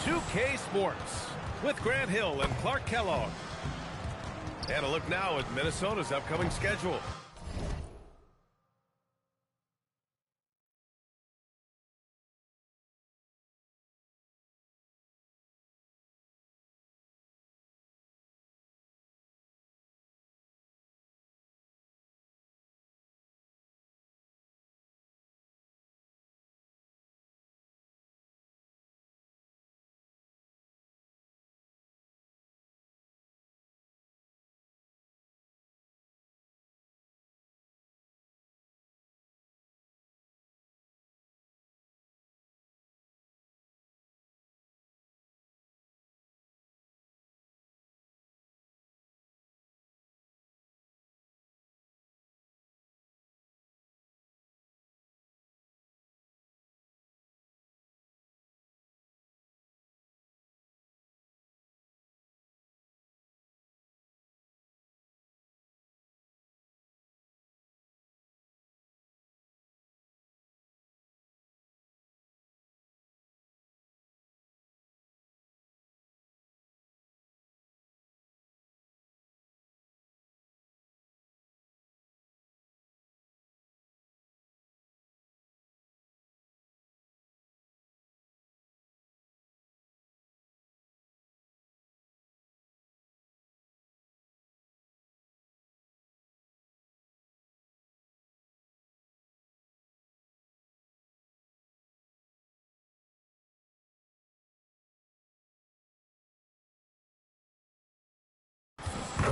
NBA2K Sports with Grant Hill and Clark Kellogg. And a look now at Minnesota's upcoming schedule.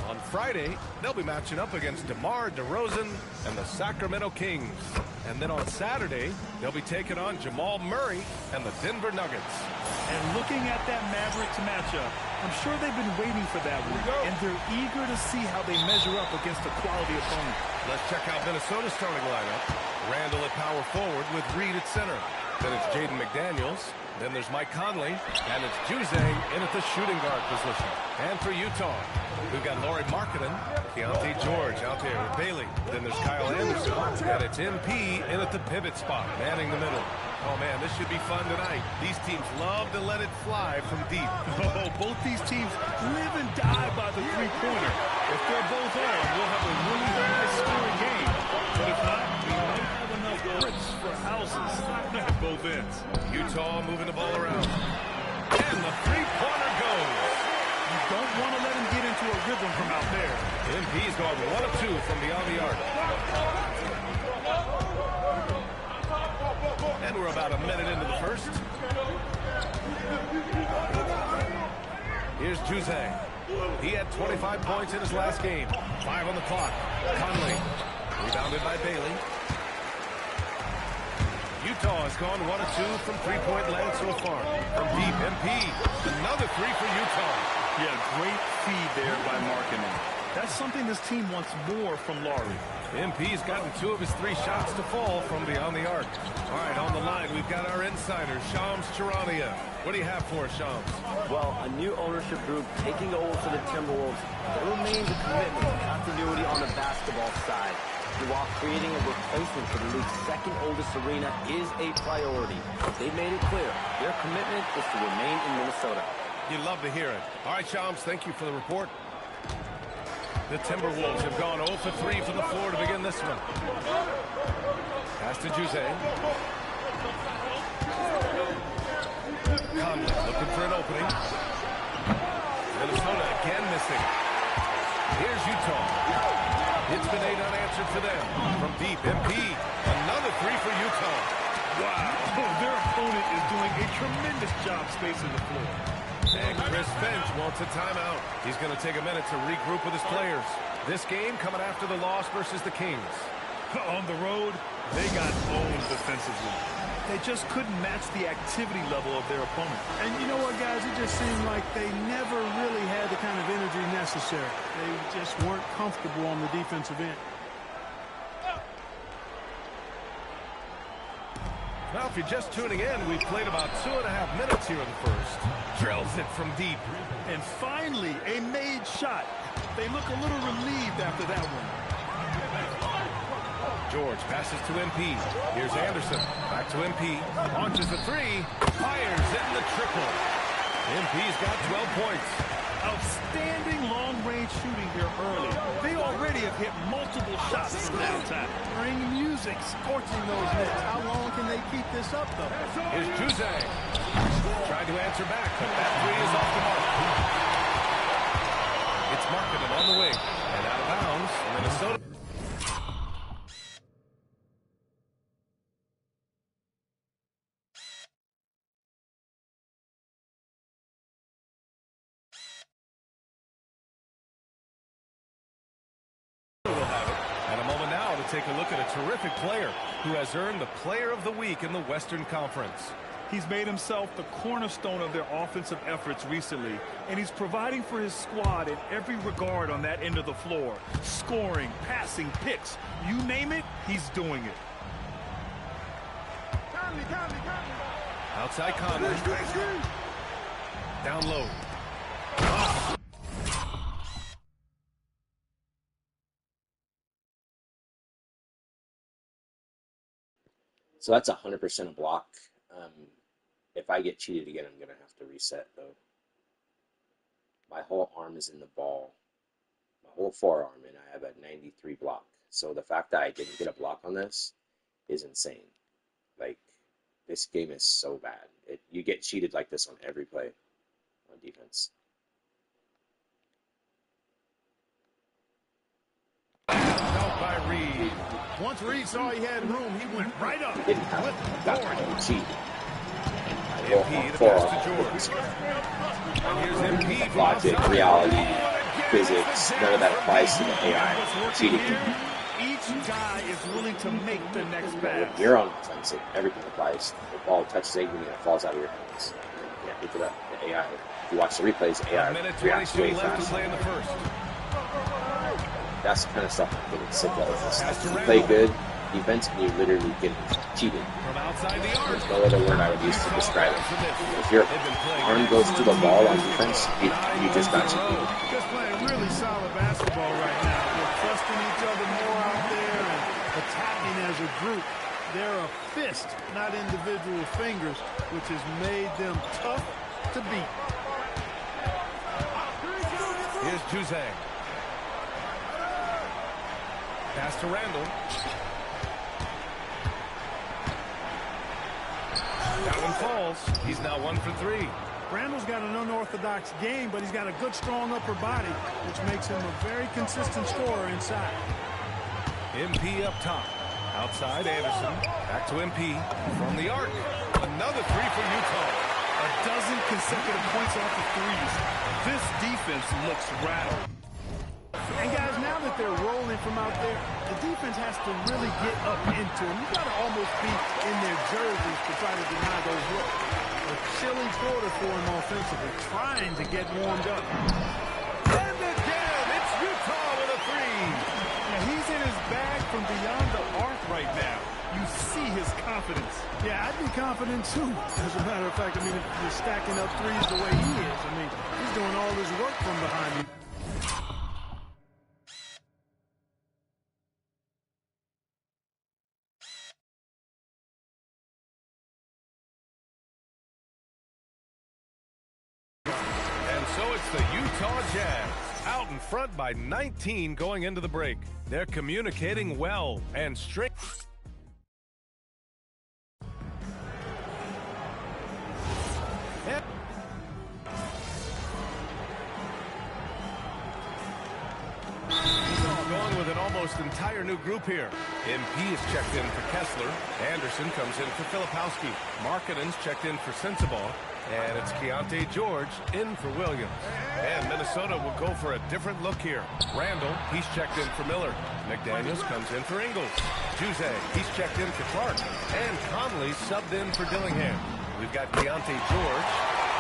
On Friday, they'll be matching up against DeMar DeRozan and the Sacramento Kings. And then on Saturday, they'll be taking on Jamal Murray and the Denver Nuggets. And looking at that Mavericks matchup, I'm sure they've been waiting for that one. And they're eager to see how they measure up against a quality opponent. Let's check out Minnesota's starting lineup. Randall at power forward with Reed at center. Then it's Jaden McDaniels. Then there's Mike Conley. And it's Juzang in at the shooting guard position. And for Utah, we've got Lauri Markkanen, Keontae George out there with Bailey. Then there's Kyle Anderson. And it's MP in at the pivot spot, manning the middle. Oh, man, this should be fun tonight. These teams love to let it fly from deep. Oh, both these teams live and die by the three-pointer. If they're both on, we'll have a really high-scoring game. But if not, we might have enough bricks for houses at both ends. Utah moving the ball around. And the three-pointer goes. You don't want to let him get into a rhythm from out there. MP's gone 1 of 2 from beyond the arc. And we're about a minute into the first. Here's Juzang. He had 25 points in his last game. 5 on the clock. Conley. Rebounded by Bailey. Utah has gone 1 of 2 from three-point land so far. From deep, MP. Another 3 for Utah. Yeah, great feed there by Markkanen. That's something this team wants more from Lauri. MP's gotten 2 of his 3 shots to fall from beyond the arc. All right, on the line, we've got our insider, Shams Charania. What do you have for us, Shams? Well, a new ownership group taking over for the Timberwolves. There remains a commitment to continuity on the basketball side. While creating a replacement for the league's second oldest arena is a priority. They've made it clear their commitment is to remain in Minnesota. You'd love to hear it. All right, Shams, thank you for the report. The Timberwolves have gone 0 for 3 from the floor to begin this one. Pass to Juzang. Conley looking for an opening. Minnesota again missing. Here's Utah. It's been 8 unanswered for them. From deep, MP. Another 3 for Utah. Wow, their opponent is doing a tremendous job spacing the floor. And Chris Finch wants a timeout. He's going to take a minute to regroup with his players. This game coming after the loss versus the Kings. On the road, they got owned defensively. They just couldn't match the activity level of their opponent. And you know what, guys? It just seemed like they never really had the kind of energy necessary. They just weren't comfortable on the defensive end. Now, if you're just tuning in, we've played about 2.5 minutes here in the first. Drills it from deep. And finally, a made shot. They look a little relieved after that one. George passes to MP. Here's Anderson. Back to MP. Launches a 3. Fires in the triple. MP's got 12 points. Outstanding long-range shooting here early. They already have hit multiple shots from downtown. Bring music, scorching those nets. How long can they keep this up, though? Here's JAZZY. Trying to answer back, but that three is off the mark. It's Marketing on the wing. And out of bounds, Minnesota. And a moment now to take a look at a terrific player who has earned the Player of the Week in the Western Conference. He's made himself the cornerstone of their offensive efforts recently, and he's providing for his squad in every regard on that end of the floor. Scoring, passing, picks, you name it, he's doing it. Outside Conley. Down low. So that's 100% a block. If I get cheated again, I'm going to have to reset, though. My whole arm is in the ball. My whole forearm, and I have a 93 block. So the fact that I didn't get a block on this is insane. Like, this game is so bad. You get cheated like this on every play on defense. Out by Reed. Once Reed saw he had room, he went right up. He didn't have that kind of cheat. MP, the pass to George. And here's MP from Logic, outside. reality, physics, none of that applies to the AI cheating. Each guy is willing to make the next When pass. you're on offense, everything applies. The ball touches anything and it falls out of your hands. You can't look it up. The AI, if you watch the replays, the AI 1:22 reacts way left to fast. play in the first. That's the kind of stuff I'm getting sick of. Pass to You Randall. play good defense and you literally get cheated. From outside the arc. There's no other word I would use to describe it. If your arm goes to the ball on defense, you just got cheated. Just playing really solid basketball right now. They're trusting each other more out there and attacking as a group. They're a fist, not individual fingers, which has made them tough to beat. Here's JAZZY. Pass to Randall. That one falls. He's now 1 for 3. Randall's got an unorthodox game, but he's got a good, strong upper body, which makes him a very consistent scorer inside. MP up top. Outside Anderson. Back to MP. From the arc. Another three for Utah. A dozen consecutive points off the threes. This defense looks rattled. And guys, now that they're rolling from out there, the defense has to really get up into them. You've got to almost be in their jerseys to try to deny those looks. A chilly quarter for him offensively, trying to get warmed up. And again, it's Utah with a three. Now, he's in his bag from beyond the arc right now. You see his confidence. Yeah, I'd be confident too. As a matter of fact, I mean, if you're stacking up threes the way he is, I mean, he's doing all his work from behind you. And so it's the Utah Jazz, out in front by 19 going into the break. They're communicating well and straight. Going with an almost entire new group here. MP is checked in for Kessler. Anderson comes in for Filipowski. Markkanen's checked in for Sensabaugh. And it's Keontae George in for Williams. And Minnesota will go for a different look here. Randall, he's checked in for Miller. McDaniels comes in for Ingles. JAZZY, he's checked in for Clark. And Conley subbed in for Dillingham. We've got Keontae George,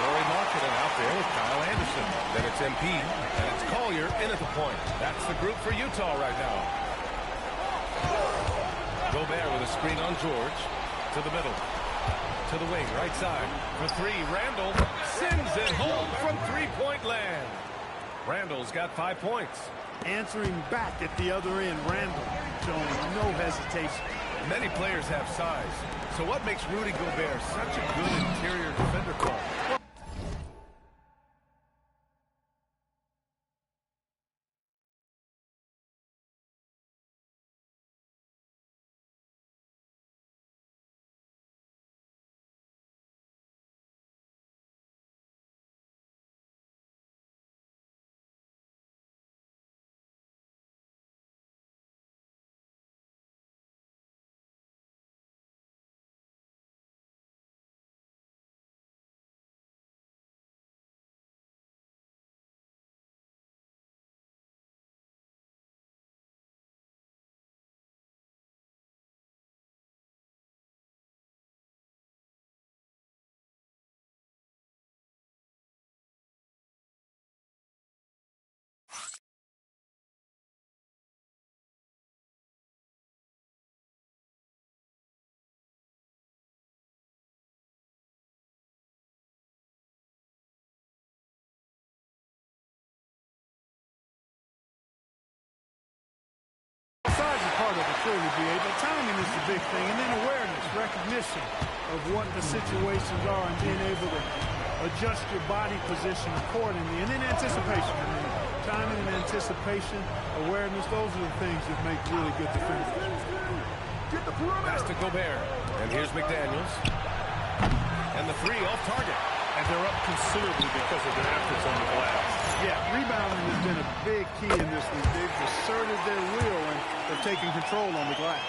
Rory Markkanen out there with Kyle Anderson. Then it's MP, and it's Collier in at the point. That's the group for Utah right now. Gobert with a screen on George. To the middle. To the wing, right side. For three, Randall sends it home from three-point land. Randall's got 5 points. Answering back at the other end, Randall showing no hesitation. Many players have size. So what makes Rudy Gobert such a good interior defender for him? Size is part of it, clearly, B.A., but timing is the big thing, and then awareness, recognition of what the situations are, and being able to adjust your body position accordingly, and then anticipation. I mean, timing and anticipation, awareness, those are the things that make really good defenders. Pass to Gobert, and here's McDaniels. And the three off target. And they're up considerably because of their efforts on the glass. Yeah, rebounding has been a big key in this one. They've asserted their will, and they're taking control on the glass.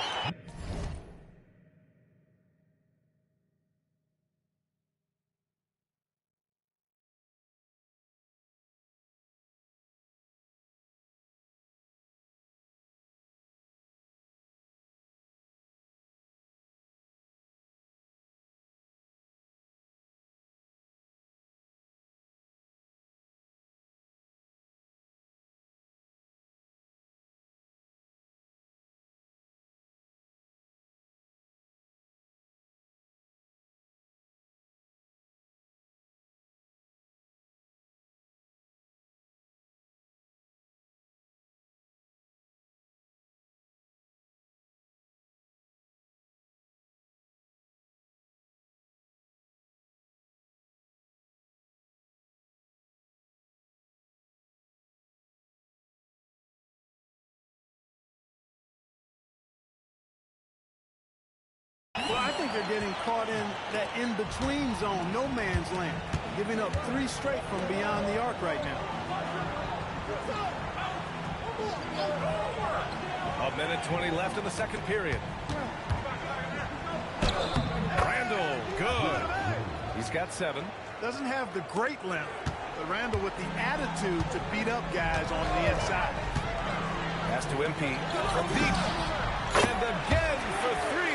Well, I think they're getting caught in that in-between zone, no man's land, giving up 3 straight from beyond the arc right now. A minute 20 left in the second period. Randall, good. He's got 7. Doesn't have the great length, but Randall with the attitude to beat up guys on the inside. Pass to MP from deep. And again for 3.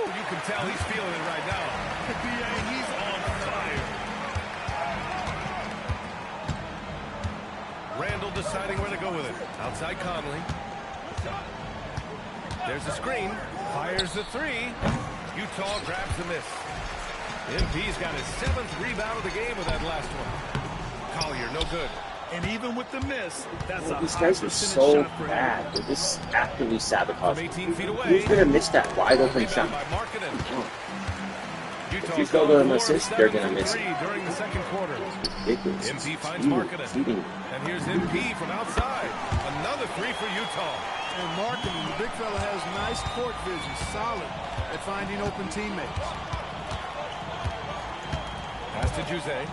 You can tell he's feeling it right now. B.A., he's on fire. Randall deciding where to go with it. Outside Conley. There's a screen. Fires the 3. Utah grabs the miss. MP's got his 7th rebound of the game with that last one. Collier, no good. And even with the miss, that's a These high guys are percentage so shot for him. bad. They're just actively sabotaging. 18 feet away. Who's going to miss that wide open shot? By Markkanen. If you go to an assist, they're going to miss it. During the second quarter. Ridiculous. MP finds Markkanen. And here's MP from outside. Another 3 for Utah. And Markkanen, the big fella, has nice court vision, solid at finding open teammates. Pass to JAZZY.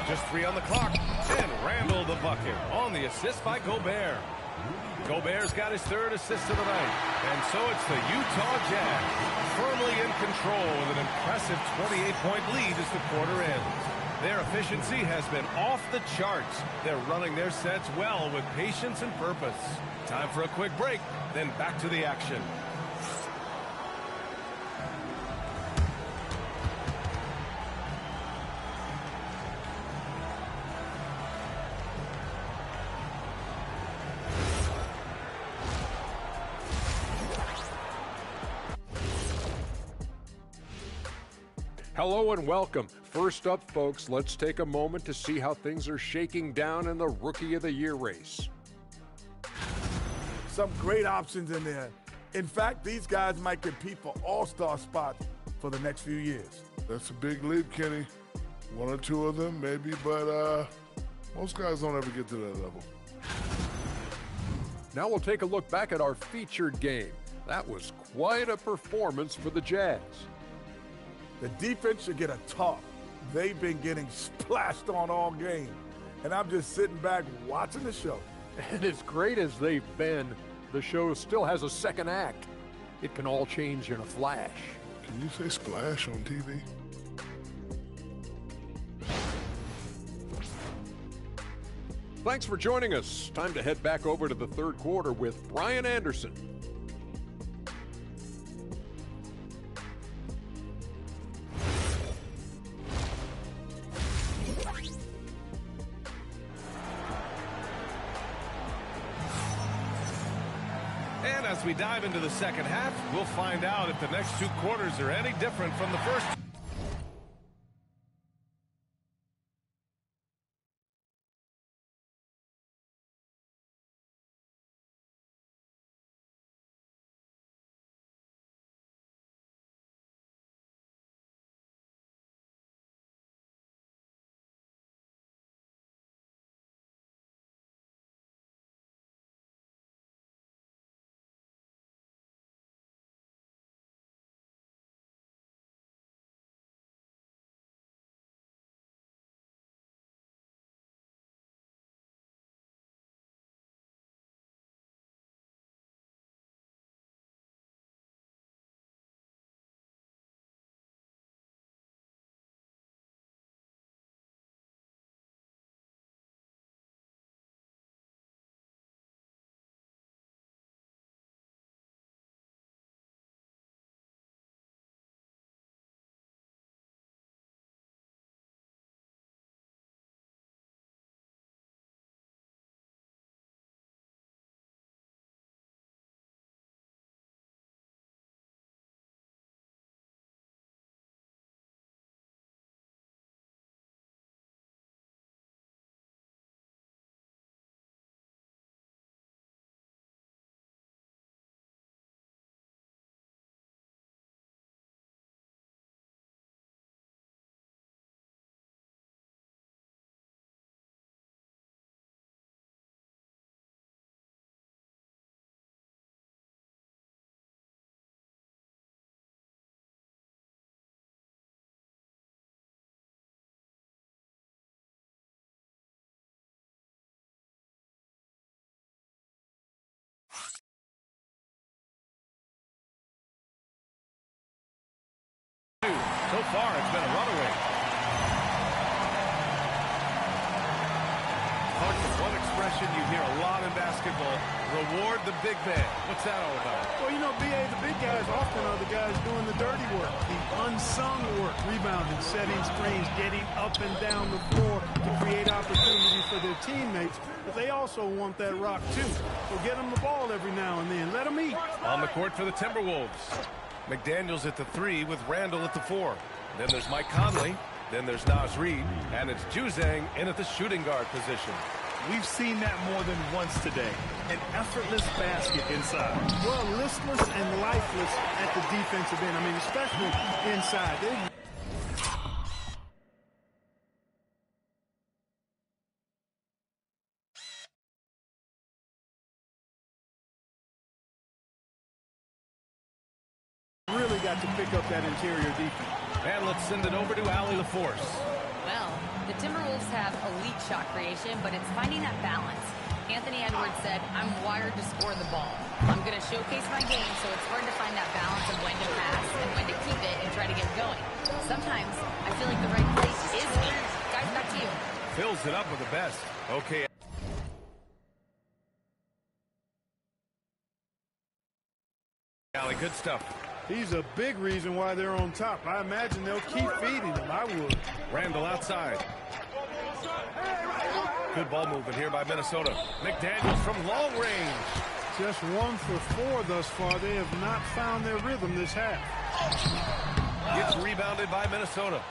Just 3 on the clock. And Randall the bucket on the assist by Gobert. Gobert's got his 3rd assist of the night. And so it's the Utah Jazz firmly in control with an impressive 28-point lead as the quarter ends. Their efficiency has been off the charts. They're running their sets well with patience and purpose. Time for a quick break, then back to the action. Hello and welcome. First up, folks, let's take a moment to see how things are shaking down in the Rookie of the Year race. Some great options in there. In fact, these guys might compete for all-star spots for the next few years. That's a big leap, Kenny. 1 or 2 of them, maybe, but most guys don't ever get to that level. Now we'll take a look back at our featured game. That was quite a performance for the Jazz. The defense should get a talk. They've been getting splashed on all game. And I'm just sitting back watching the show. And as great as they've been, the show still has a second act. it can all change in a flash. Can you say splash on TV? Thanks for joining us. Time to head back over to the third quarter with Brian Anderson. And as we dive into the second half, we'll find out if the next two quarters are any different from the first. So far, it's been a runaway. One expression you hear a lot in basketball: reward the big man. What's that all about? Well, you know, B.A., the big guys often are the guys doing the dirty work, the unsung work, rebounding, setting screens, getting up and down the floor to create opportunities for their teammates. But they also want that rock, too. So get them the ball every now and then. Let them eat. On the court for the Timberwolves. McDaniels at the 3 with Randall at the 4. Then there's Mike Conley. Then there's Naz Reid. And it's Juzang in at the shooting guard position. We've seen that more than once today. An effortless basket inside. Well, listless and lifeless at the defensive end. I mean, especially inside. Really got to pick up that interior defense. And let's send it over to Allie LaForce. Well, the Timberwolves have elite shot creation, but it's finding that balance. Anthony Edwards said, I'm wired to score the ball. I'm going to showcase my game, so it's hard to find that balance of when to pass and when to keep it and try to get going. Sometimes I feel like the right place is here. Guys, back to you. Fills it up with the best. Okay. Allie, good stuff. He's a big reason why they're on top. I imagine they'll keep feeding him. I would. Randall outside. Good ball movement here by Minnesota. McDaniels from long range. Just 1 for 4 thus far. They have not found their rhythm this half. Gets rebounded by Minnesota.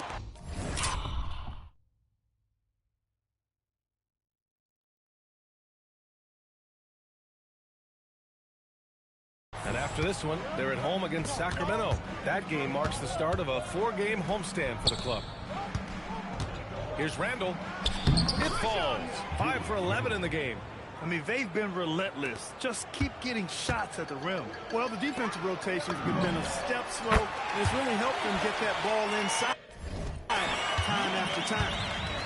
And after this one, they're at home against Sacramento. That game marks the start of a 4-game homestand for the club. Here's Randall. It falls. 5 for 11 in the game. I mean, they've been relentless. Just keep getting shots at the rim. Well, the defensive rotations have been a step slow, and it's really helped them get that ball inside time after time.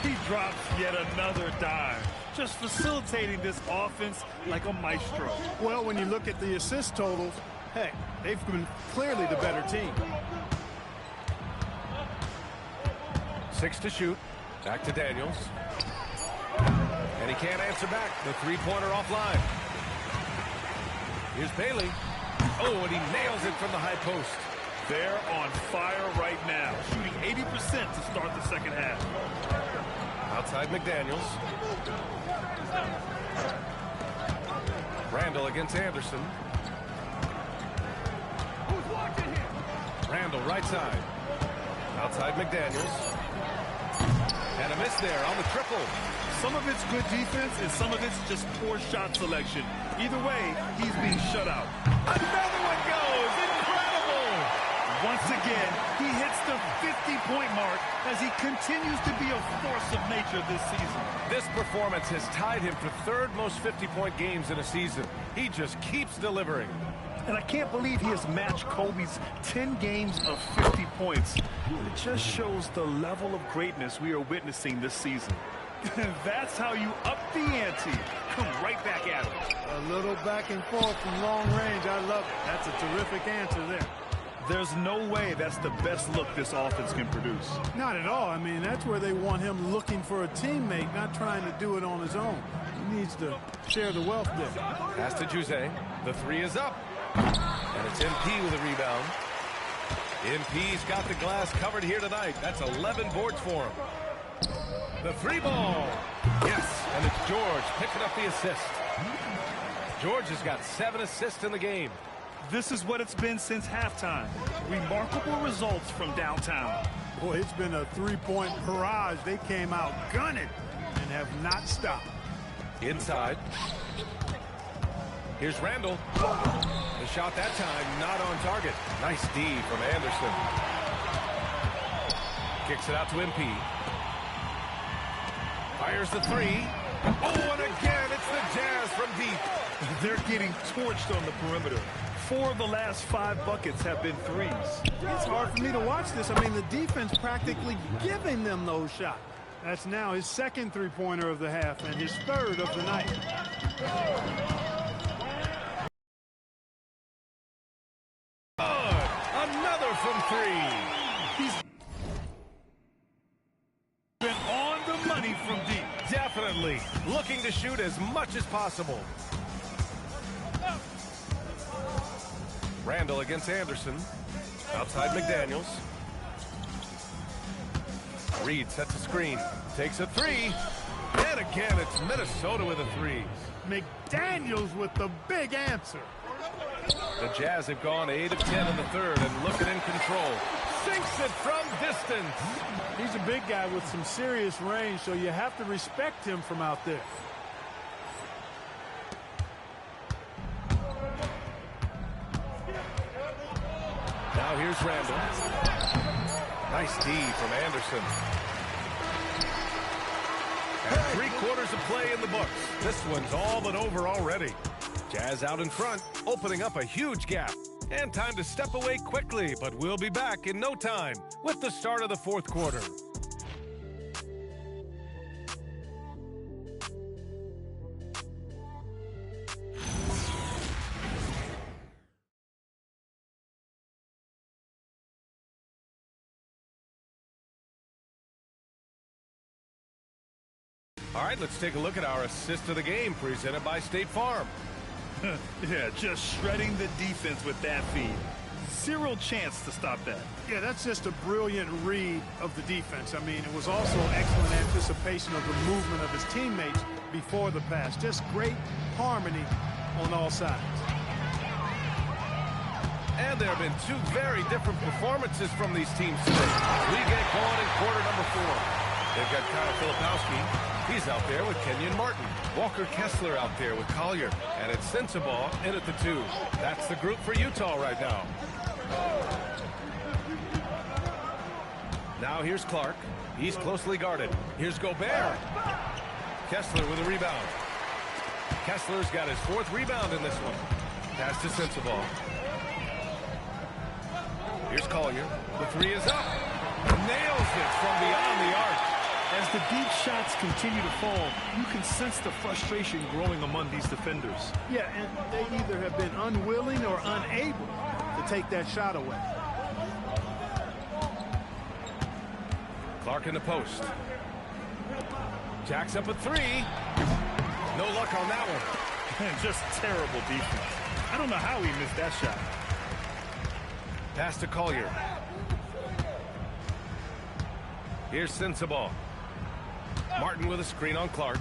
He drops yet another dive, just facilitating this offense like a maestro. Well, when you look at the assist totals, Heck, they've been clearly the better team. 6 to shoot. Back to Daniels. And he can't answer back. The three-pointer offline. Here's Bailey. Oh, and he nails it from the high post. They're on fire right now, shooting 80% to start the second half. Outside McDaniels. Randall against Anderson. Randall right side. Outside McDaniels. And a miss there on the triple. Some of it's good defense and some of it's just poor shot selection. Either way, he's being shut out. Another one goes. Incredible. Once again, he hits the 50-point mark as he continues to be a force of nature this season. This performance has tied him for third most 50-point games in a season. He just keeps delivering. And I can't believe he has matched Kobe's 10 games of 50 points. It just shows the level of greatness we are witnessing this season. That's how you up the ante. Come right back at him. A little back and forth from long range. I love it. That's a terrific answer there. There's no way that's the best look this offense can produce. Not at all. I mean, that's where they want him looking for a teammate, not trying to do it on his own. He needs to share the wealth there. Pass to Juzang. The three is up. And it's MP with a rebound. MP's got the glass covered here tonight. That's 11 boards for him. The three ball. Yes, and it's George picking up the assist. George has got 7 assists in the game. This is what it's been since halftime. Remarkable results from downtown. Boy, it's been a three-point barrage. They came out gunning and have not stopped. Inside. Here's Randall. The shot that time not on target. Nice D from Anderson. Kicks it out to MP. Fires the three. Oh, and again, it's the Jazz from deep. They're getting torched on the perimeter. 4 of the last 5 buckets have been threes. It's hard for me to watch this. I mean, the defense practically giving them those shots. That's now his second three-pointer of the half and his third of the night. Another from 3. He's been on the money from deep. Definitely looking to shoot as much as possible. Randall against Anderson. Outside McDaniels. Reed sets a screen. Takes a 3. And again, it's Minnesota with a 3. McDaniels with the big answer. The Jazz have gone 8 of 10 in the third and looking in control. Sinks it from distance. He's a big guy with some serious range, so you have to respect him from out there. Now here's Randall. Nice D from Anderson. And 3/4 of play in the books. This one's all but over already. Jazz out in front, opening up a huge gap. And time to step away quickly, but we'll be back in no time with the start of the 4th quarter. All right, let's take a look at our assist of the game presented by State Farm. Yeah, just shredding the defense with that feed. Zero chance to stop that. Yeah, that's just a brilliant read of the defense. I mean, it was also excellent anticipation of the movement of his teammates before the pass. Just great harmony on all sides. And there have been 2 very different performances from these teams today. We get going in quarter number 4. They've got Kyle Filipowski. He's out there with Kenyon Martin. Walker Kessler out there with Collier. And it's Sensabaugh in at the 2. That's the group for Utah right now. Now here's Clark. He's closely guarded. Here's Gobert. Kessler with a rebound. Kessler's got his 4th rebound in this one. Pass to Sensabaugh. Here's Collier. The 3 is up. Nails it from beyond the arc. As the deep shots continue to fall, you can sense the frustration growing among these defenders. Yeah, and they either have been unwilling or unable to take that shot away. Clark in the post. Jacks up a three. No luck on that one. Man, just terrible defense. I don't know how he missed that shot. Pass to Collier. Here's Sensabaugh. Martin with a screen on Clark.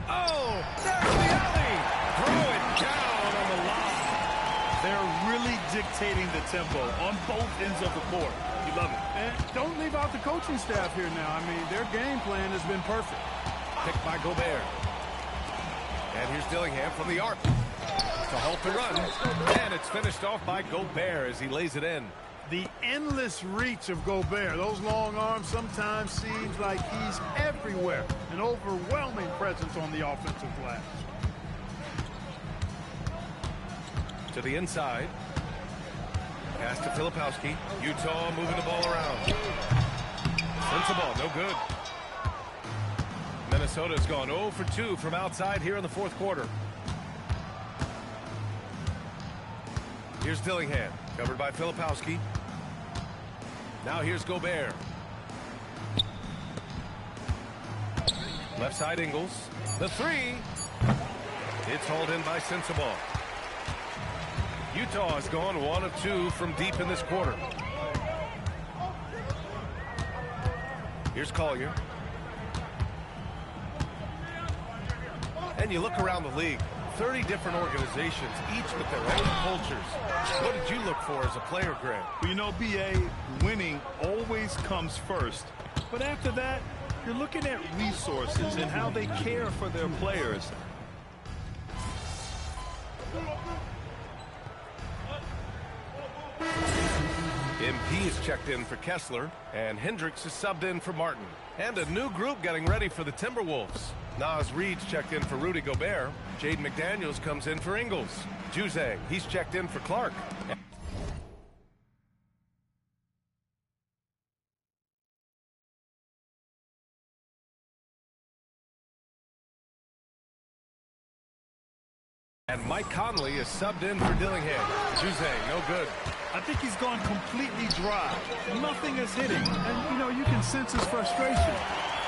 Oh, there's the alley. Throw it down on the lob. They're really dictating the tempo on both ends of the court. You love it. And don't leave out the coaching staff here now. I mean, their game plan has been perfect. Picked by Gobert. And here's Dillingham from the arc. To halt the run. And it's finished off by Gobert as he lays it in. The endless reach of Gobert. Those long arms sometimes seems like he's everywhere. An overwhelming presence on the offensive glass. To the inside. Pass to Filipowski. Utah moving the ball around. Sensabaugh, no good. Minnesota's gone 0 for 2 from outside here in the fourth quarter. Here's Dillingham, covered by Filipowski. Now here's Gobert. Left side Ingles. The three. It's hauled in by Sensabaugh. Utah has gone 1 of 2 from deep in this quarter. Here's Collier. And you look around the league. 30 different organizations, each with their own cultures. What did you look for as a player, Grant? Well, you know, B.A., winning always comes first. But after that, you're looking at resources and how they care for their players. MP is checked in for Kessler, and Hendricks is subbed in for Martin. And a new group getting ready for the Timberwolves. Nas Reed's checked in for Rudy Gobert. Jaden McDaniels comes in for Ingles. Juzang, he's checked in for Clark. And Mike Conley is subbed in for Dillingham. Juzang, no good. I think he's gone completely dry. Nothing is hitting. And, you know, you can sense his frustration.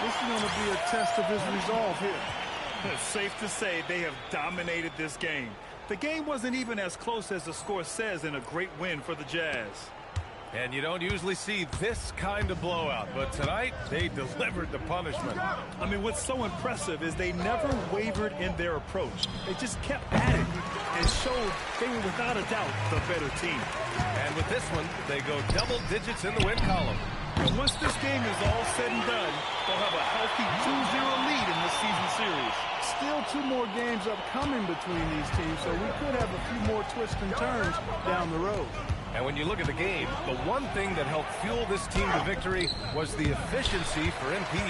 This is going to be a test of his resolve here. It's safe to say they have dominated this game. The game wasn't even as close as the score says in a great win for the Jazz. And you don't usually see this kind of blowout, but tonight they delivered the punishment. I mean, what's so impressive is they never wavered in their approach. They just kept at it and showed they were without a doubt the better team. And with this one, they go double digits in the win column. And once this game is all said and done, they'll have a healthy 2-0 lead in this season series. Still 2 more games upcoming between these teams, so we could have a few more twists and turns down the road. And when you look at the game, the one thing that helped fuel this team to victory was the efficiency for MP.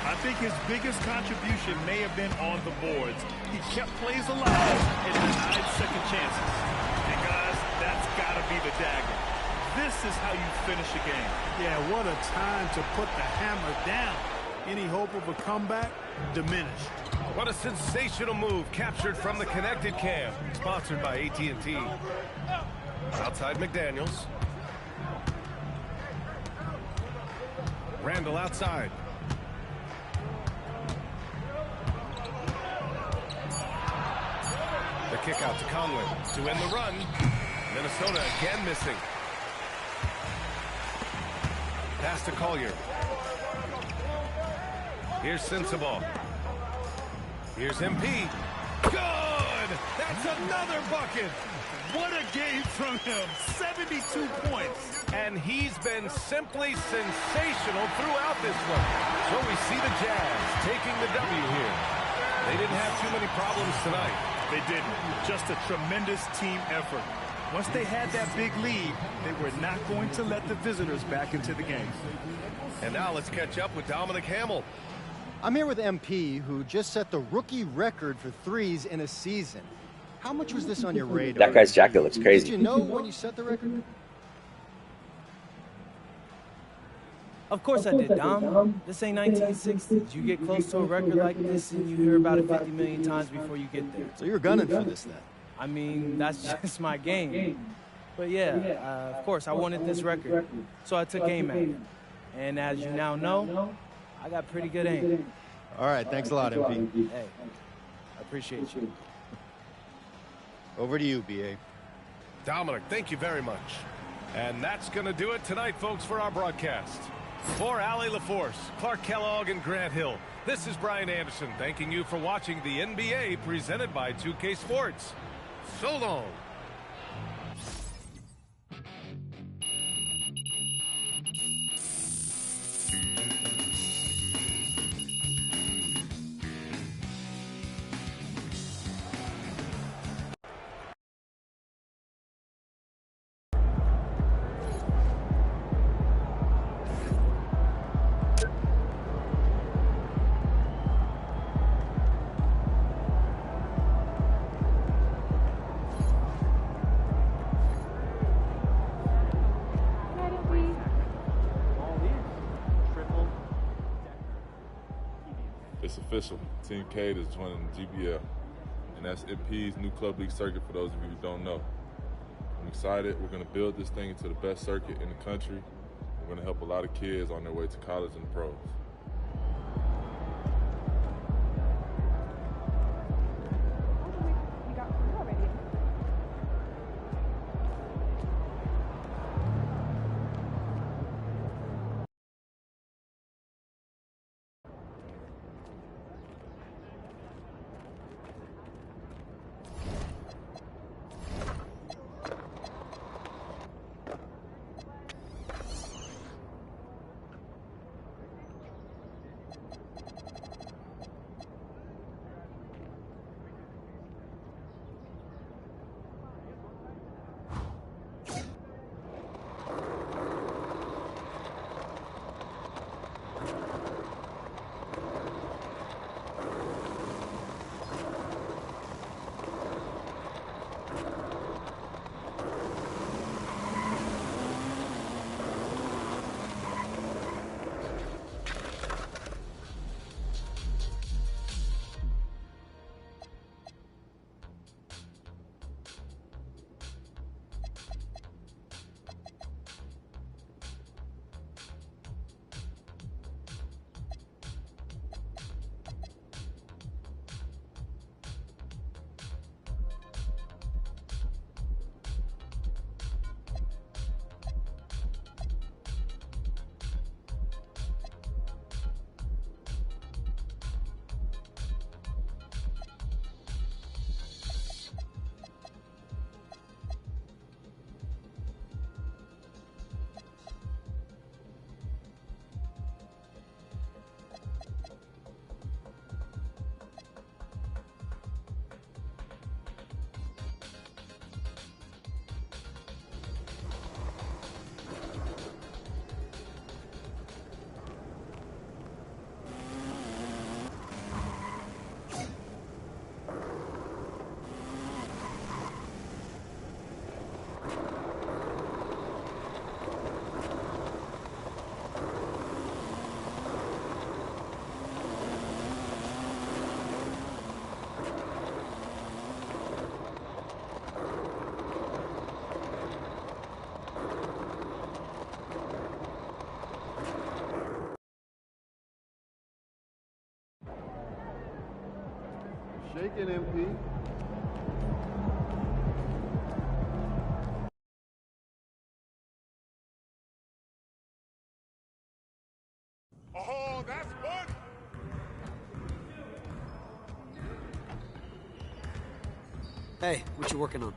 I think his biggest contribution may have been on the boards. He kept plays alive and denied second chances. And guys, that's got to be the dagger. This is how you finish a game. Yeah, what a time to put the hammer down. Any hope of a comeback? Diminished. What a sensational move captured from the connected cam. Sponsored by AT&T. Outside McDaniels. Randall outside. The kick out to Conley to end the run. Minnesota again missing. Pass to Collier. Here's Sensabaugh. Here's MP. Good! That's another bucket! What a game from him. 72 points. And he's been simply sensational throughout this one. So we see the Jazz taking the W here. They didn't have too many problems tonight. They didn't. Just a tremendous team effort. Once they had that big lead, they were not going to let the visitors back into the game. And now let's catch up with Dominic Hamill. I'm here with MP, who just set the rookie record for threes in a season. How much was this on your radar? That guy's jacket looks crazy. Did you know when you set the record? Of course I did, Dom. This ain't 1960s. You get close to a record like this and you hear about it 50 million times before you get there. So you're gunning for this then? I mean, that's just my game. But yeah, of course, I wanted this record. So I took aim at it. And as you now know, I got pretty good aim. All right, thanks a lot, MP. Hey, I appreciate you. Over to you, BA. Dominic, thank you very much. And that's going to do it tonight, folks, for our broadcast. For Allie LaForce, Clark Kellogg, and Grant Hill, this is Brian Anderson thanking you for watching the NBA presented by 2K Sports. So long. It's official. Team K is joining GBL, and that's MP's new club league circuit for those of you who don't know. I'm excited. We're going to build this thing into the best circuit in the country. We're going to help a lot of kids on their way to college and the pros. Shaking, MP. Oh, that's fun! Hey, what you working on?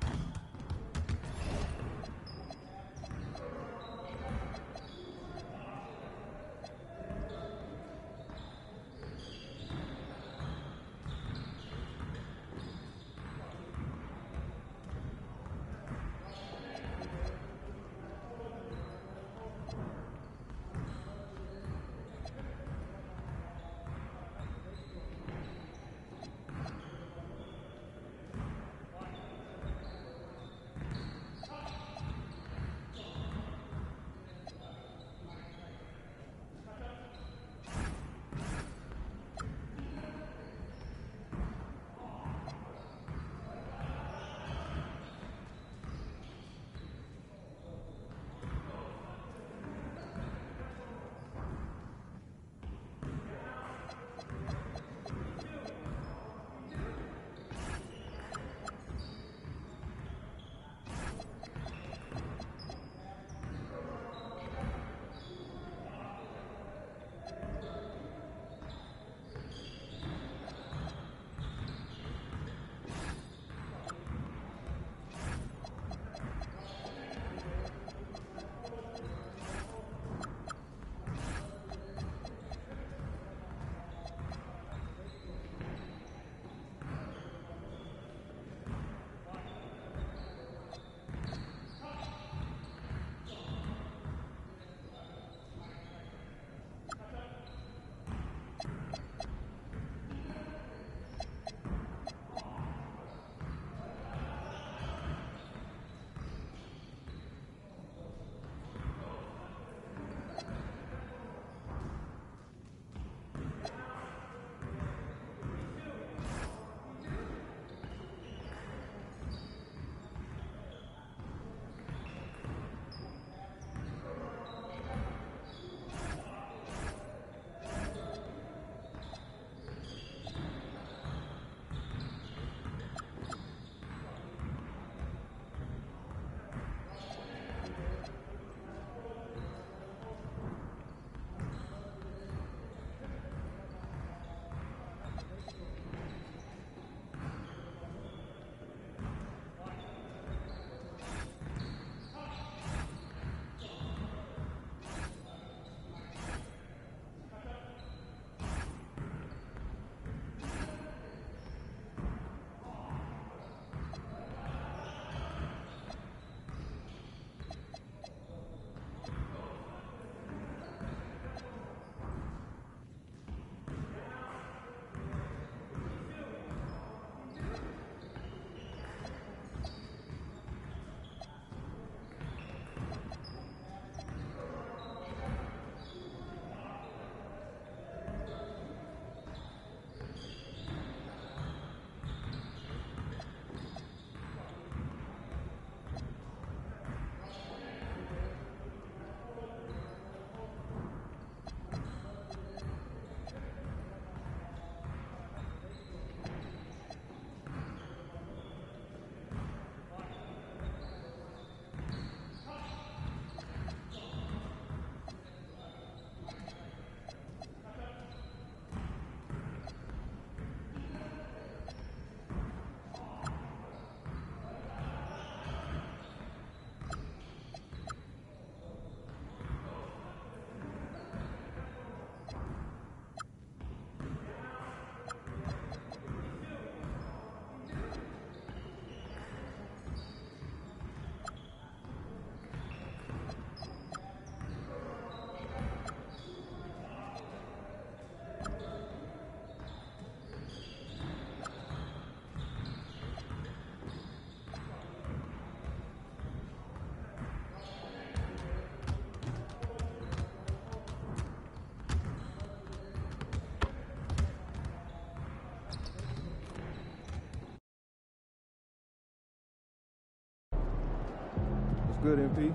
good, MP.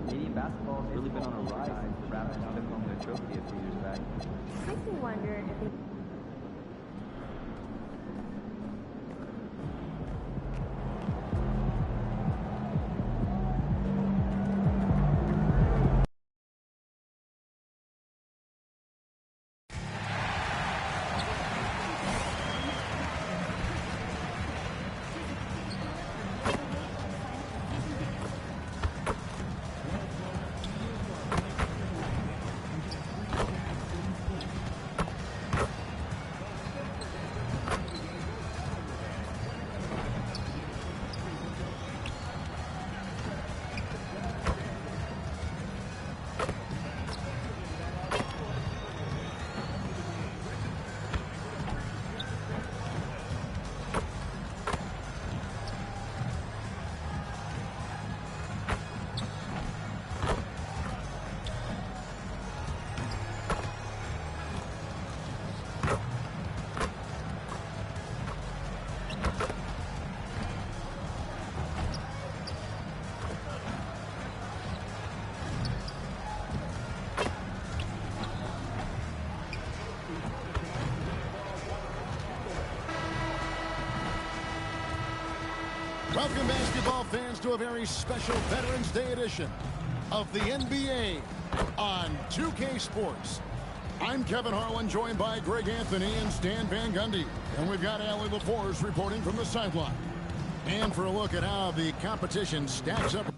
Canadian basketball has really been on a rise since the Raptors took home their trophy a few years back. Makes me wonder if they... Welcome, basketball fans, to a very special Veterans Day edition of the NBA on 2K Sports. I'm Kevin Harlan, joined by Greg Anthony and Stan Van Gundy. And we've got Allie LaForce reporting from the sideline. And for a look at how the competition stacks up.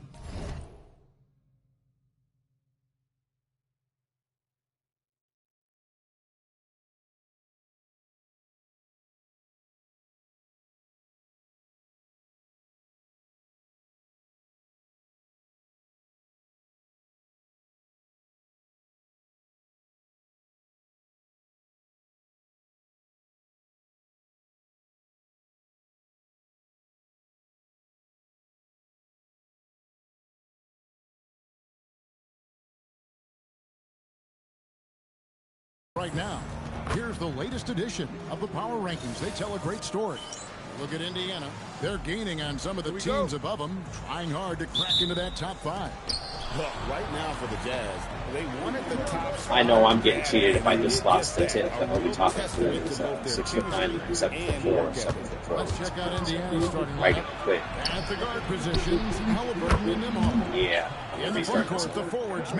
Right now, here's the latest edition of the Power Rankings. They tell a great story. Look at Indiana. They're gaining on some of the teams above them, trying hard to crack into that top 5. Look, right now for the Jazz, they wanted the top spot. I know I'm getting cheated if I just lost the tip that we'll be talking to. Is 6'9", 7'4", 7'4". Let's check out Indiana's starting Right, lineup. quit. At the guard positions, Halliburton and Nimmo. Yeah. In the front court, the forwards.